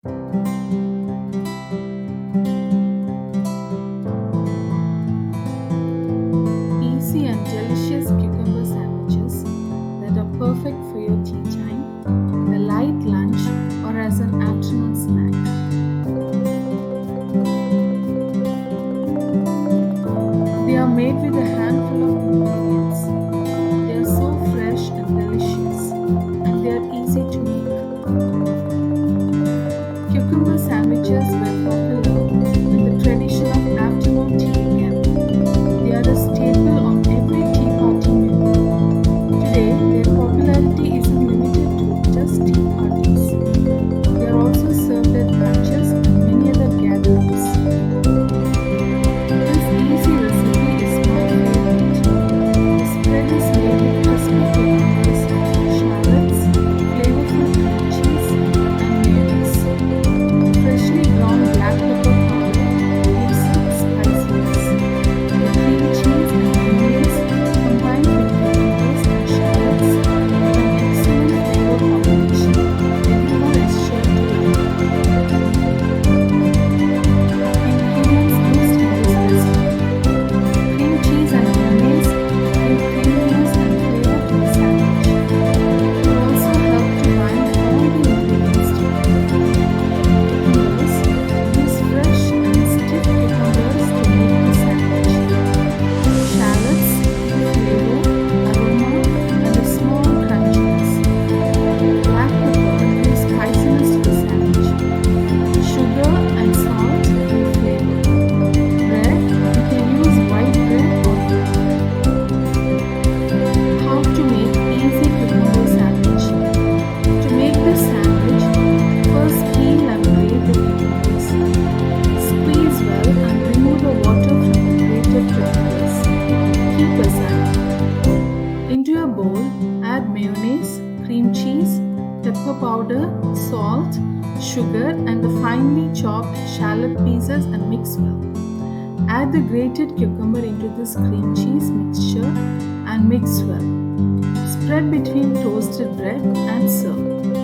Easy and delicious cucumber sandwiches that are perfect for your tea time, a light lunch, or as an afternoon snack. They are made with a handful of ingredients. They are so fresh and delicious, and they are easy to make. Cucumber sandwiches were popular when the tradition of afternoon tea began. They are a staple on every tea party menu. Today, their popularity isn't limited to just tea parties. They are also served at brunches and many other gatherings. This easy recipe is my favorite. The spread is made with crispy cucumbers, shallots, flavorful cream cheese, and mayonnaise. Freshly ground black pepper powder gives it spiciness. The cream cheese and mayonnaise combined with cucumbers and shallots give an excellent flavor combination that everyone is sure to like. Ingredients used in this recipe: cream cheese and mayonnaise give creaminess and flavor to the sandwich. They also help to bind all the ingredients together. Cucumbers: use fresh and stiff cucumbers to make the sandwich. Shallots give flavor, aroma, and a small crunchiness. Black pepper gives spiciness to the sandwich. Sugar and salt give flavor. Bread: you can use white bread or wheat bread. How to make easy cucumber sandwich? To make this sandwich, first peel and grate the cucumbers. Squeeze well and remove the water from the grated cucumbers. Keep aside. Into a bowl, add mayonnaise, cream cheese, pepper powder, salt, sugar, and the finely chopped shallot pieces and mix well. Add the grated cucumber into this cream cheese mixture and mix well. Spread between toasted bread and serve.